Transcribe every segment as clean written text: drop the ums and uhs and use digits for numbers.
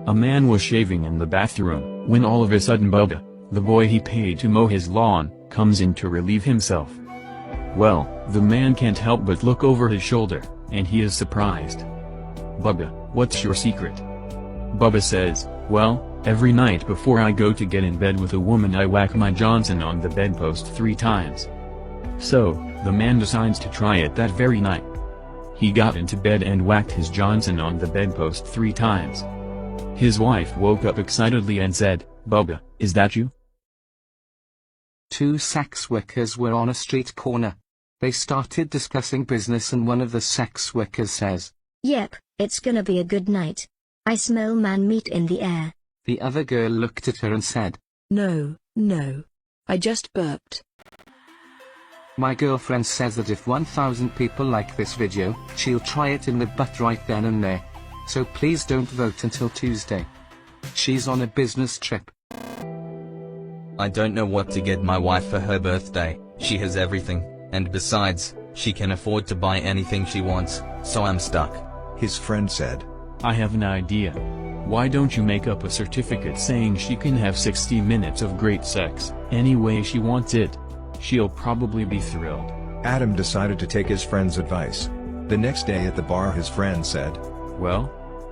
A man was shaving in the bathroom, when all of a sudden Bubba, the boy he paid to mow his lawn, comes in to relieve himself. Well, the man can't help but look over his shoulder, and he is surprised. "Bubba, what's your secret?" Bubba says, "Well, every night before I go to get in bed with a woman I whack my Johnson on the bedpost 3 times. So, the man decides to try it that very night. He got into bed and whacked his Johnson on the bedpost 3 times. His wife woke up excitedly and said, "Bubba, is that you?" 2 sex workers were on a street corner. They started discussing business and one of the sex workers says, "Yep, it's gonna be a good night. I smell man meat in the air." The other girl looked at her and said, "No, no. I just burped." "My girlfriend says that if 1,000 people like this video, she'll try it in the butt right then and there. So please don't vote until Tuesday. She's on a business trip." I don't know what to get my wife for her birthday. She has everything, and besides, she can afford to buy anything she wants, so I'm stuck. His friend said, "I have an idea. Why don't you make up a certificate saying she can have 60 minutes of great sex, any way she wants it? She'll probably be thrilled." Adam decided to take his friend's advice. The next day at the bar his friend said, "Well,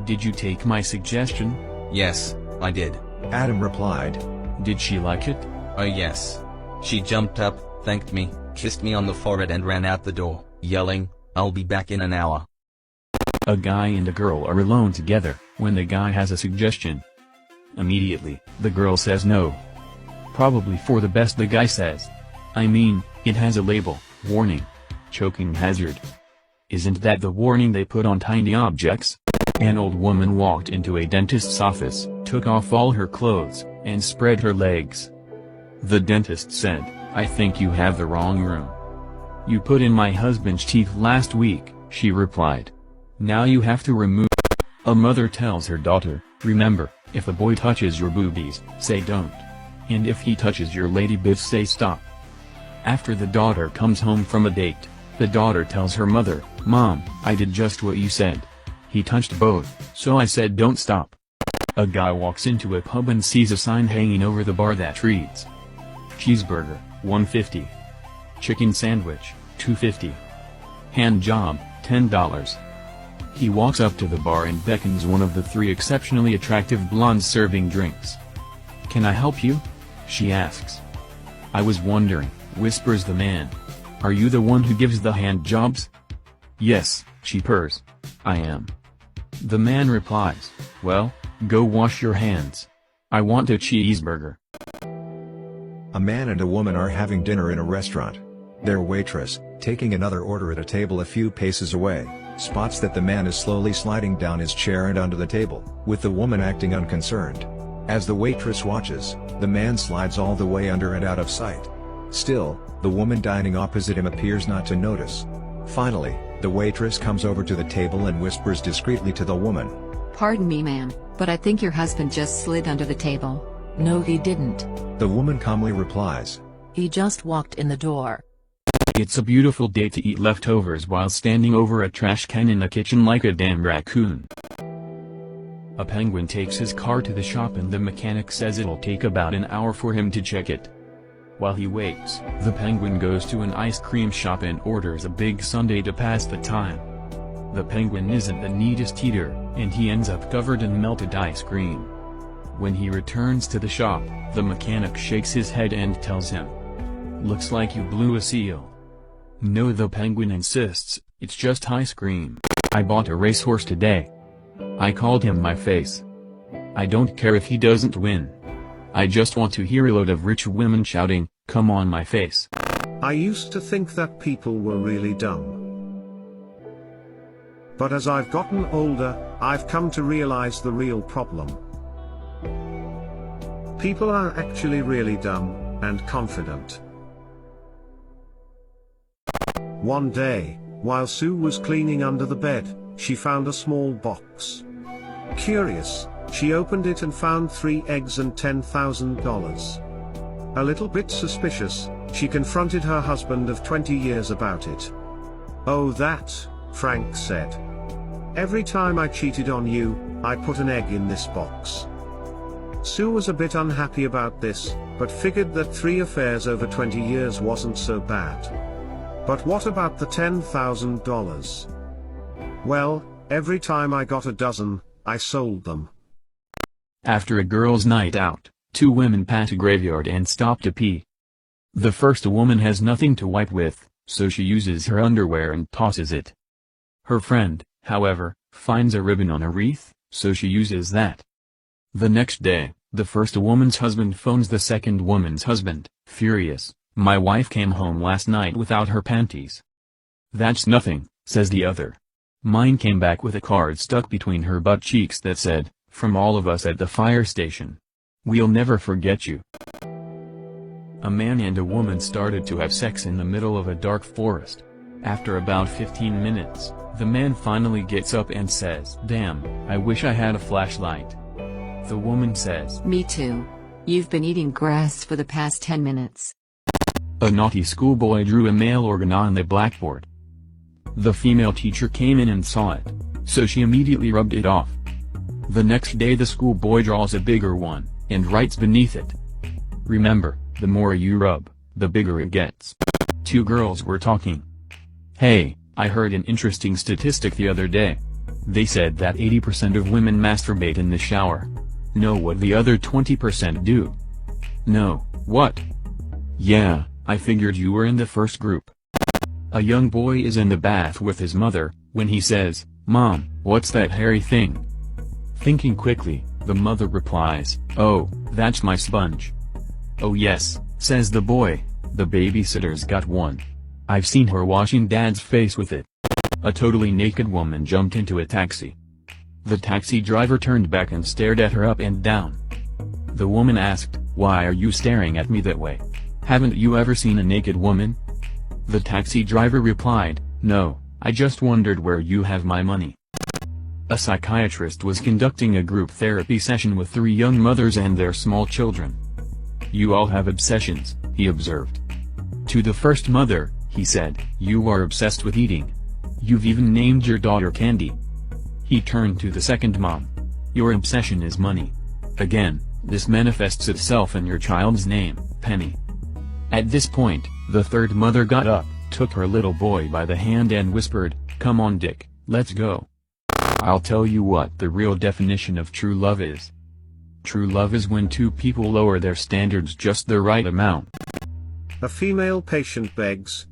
did you take my suggestion?" Yes, I did. Adam replied, "Did she like it?" Oh yes. She jumped up, thanked me, kissed me on the forehead and ran out the door, yelling, "I'll be back in an hour." A guy and a girl are alone together, when the guy has a suggestion. Immediately, the girl says no. Probably for the best, the guy says. I mean, it has a label, warning. Choking hazard. Isn't that the warning they put on tiny objects? An old woman walked into a dentist's office, took off all her clothes, and spread her legs. The dentist said, "I think you have the wrong room." "You put in my husband's teeth last week," she replied. "Now you have to remove." A mother tells her daughter, "Remember, if a boy touches your boobies, say don't. And if he touches your lady bits, say stop." After the daughter comes home from a date, the daughter tells her mother, "Mom, I did just what you said. He touched both, so I said don't stop." A guy walks into a pub and sees a sign hanging over the bar that reads, "Cheeseburger, $1.50. Chicken sandwich, $2.50. Hand job, $10. He walks up to the bar and beckons one of the 3 exceptionally attractive blondes serving drinks. "Can I help you?" she asks. "I was wondering," whispers the man. "Are you the one who gives the hand jobs?" "Yes," she purrs. "I am." The man replies, "Well, go wash your hands. I want a cheeseburger." A man and a woman are having dinner in a restaurant. Their waitress, taking another order at a table a few paces away, spots that the man is slowly sliding down his chair and onto the table, with the woman acting unconcerned. As the waitress watches, the man slides all the way under and out of sight. Still, the woman dining opposite him appears not to notice. Finally, the waitress comes over to the table and whispers discreetly to the woman, "Pardon me, ma'am, but I think your husband just slid under the table." "No, he didn't. The woman calmly replies, He just walked in the door." It's a beautiful day to eat leftovers while standing over a trash can in the kitchen like a damn raccoon. A penguin takes his car to the shop and the mechanic says it'll take about an hour for him to check it. While he waits, the penguin goes to an ice cream shop and orders a big sundae to pass the time. The penguin isn't the neatest eater, and he ends up covered in melted ice cream. When he returns to the shop, the mechanic shakes his head and tells him, "Looks like you blew a seal." No, the penguin insists, "It's just ice cream. I bought a racehorse today. I called him my face. I don't care if he doesn't win. I just want to hear a load of rich women shouting, 'Come on my face.'" I used to think that people were really dumb. But as I've gotten older, I've come to realize the real problem. People are actually really dumb and confident. One day, while Sue was cleaning under the bed, she found a small box. Curious, she opened it and found 3 eggs and $10,000. A little bit suspicious, she confronted her husband of 20 years about it. "Oh, that," Frank said. Every time I cheated on you, I put an egg in this box. Sue was a bit unhappy about this, but figured that 3 affairs over 20 years wasn't so bad. But what about the $10,000? Well, every time I got a dozen, I sold them. After a girls' night out, 2 women pass a graveyard and stop to pee. The first woman has nothing to wipe with, so she uses her underwear and tosses it. Her friend, however, finds a ribbon on a wreath, so she uses that. The next day, the first woman's husband phones the second woman's husband, furious, "My wife came home last night without her panties." "That's nothing," says the other. "Mine came back with a card stuck between her butt cheeks that said, 'From all of us at the fire station. We'll never forget you.'" A man and a woman started to have sex in the middle of a dark forest. After about 15 minutes, the man finally gets up and says, "Damn, I wish I had a flashlight." The woman says, Me too. You've been eating grass for the past 10 minutes. A naughty schoolboy drew a mail organ on the blackboard. The female teacher came in and saw it, so she immediately rubbed it off. The next day the schoolboy draws a bigger one, and writes beneath it, "Remember, the more you rub, the bigger it gets." 2 girls were talking. "Hey, I heard an interesting statistic the other day. They said that 80% of women masturbate in the shower. Know what the other 20% do?" "No, what?" "Yeah, I figured you were in the first group." A young boy is in the bath with his mother, when he says, "Mom, what's that hairy thing?" Thinking quickly, the mother replies, "Oh, that's my sponge." "Oh yes," says the boy, "the babysitter's got one. I've seen her washing Dad's face with it." A totally naked woman jumped into a taxi. The taxi driver turned back and stared at her up and down. The woman asked, "Why are you staring at me that way? Haven't you ever seen a naked woman?" The taxi driver replied, "No, I just wondered where you have my money." A psychiatrist was conducting a group therapy session with 3 young mothers and their small children. "You all have obsessions," he observed. To the first mother, he said, "You are obsessed with eating. You've even named your daughter Candy." He turned to the second mom. "Your obsession is money. Again, this manifests itself in your child's name, Penny." At this point, the third mother got up, took her little boy by the hand and whispered, "Come on Dick, let's go. I'll tell you what the real definition of true love is. True love is when 2 people lower their standards just the right amount." A female patient begs,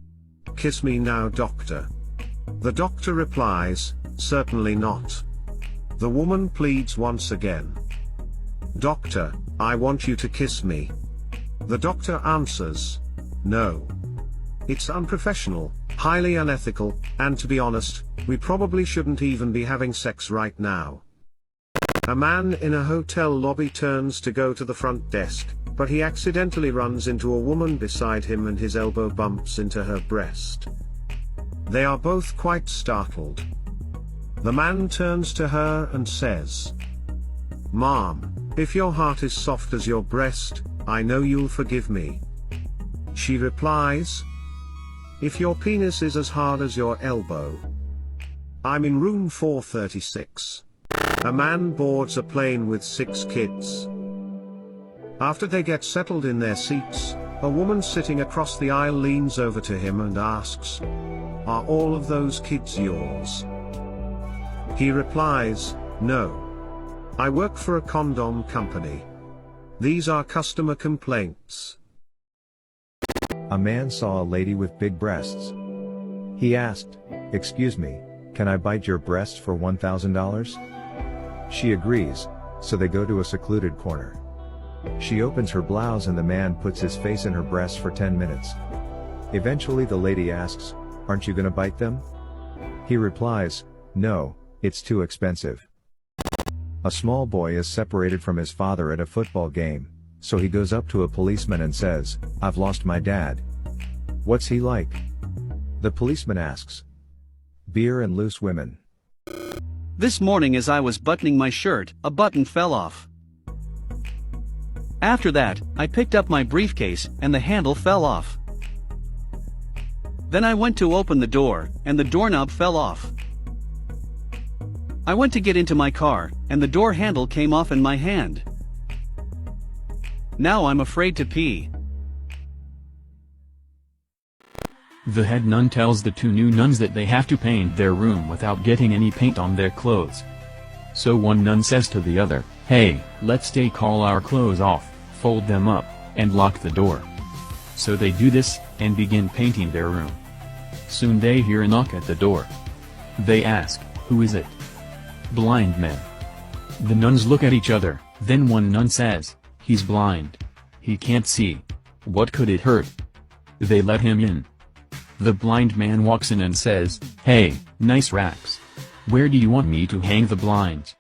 "Kiss me now, doctor." The doctor replies, "Certainly not." The woman pleads once again, "Doctor, I want you to kiss me." The doctor answers, "No. It's unprofessional, highly unethical, and to be honest, we probably shouldn't even be having sex right now." A man in a hotel lobby turns to go to the front desk, but he accidentally runs into a woman beside him and his elbow bumps into her breast. They are both quite startled. The man turns to her and says, "Mom, if your heart is soft as your breast, I know you'll forgive me." She replies, "If your penis is as hard as your elbow, I'm in room 436. A man boards a plane with 6 kids. After they get settled in their seats, a woman sitting across the aisle leans over to him and asks, "Are all of those kids yours?" He replies, "No. I work for a condom company. These are customer complaints." A man saw a lady with big breasts. He asked, "Excuse me, can I bite your breasts for $1,000? She agrees, so they go to a secluded corner. She opens her blouse and the man puts his face in her breasts for 10 minutes. Eventually the lady asks, "Aren't you gonna bite them?" He replies, "No, it's too expensive." A small boy is separated from his father at a football game, so he goes up to a policeman and says, "I've lost my dad." "What's he like?" The policeman asks. "Beer and loose women." This morning as I was buttoning my shirt, a button fell off. After that, I picked up my briefcase and the handle fell off. Then I went to open the door, and the doorknob fell off. I went to get into my car, and the door handle came off in my hand. Now I'm afraid to pee. The head nun tells the two new nuns that they have to paint their room without getting any paint on their clothes. So one nun says to the other, "Hey, let's take all our clothes off, fold them up, and lock the door." So they do this, and begin painting their room. Soon they hear a knock at the door. They ask, "Who is it?" "Blind man." The nuns look at each other, then one nun says, "He's blind. He can't see. What could it hurt?" They let him in. The blind man walks in and says, "Hey, nice racks. Where do you want me to hang the blinds?"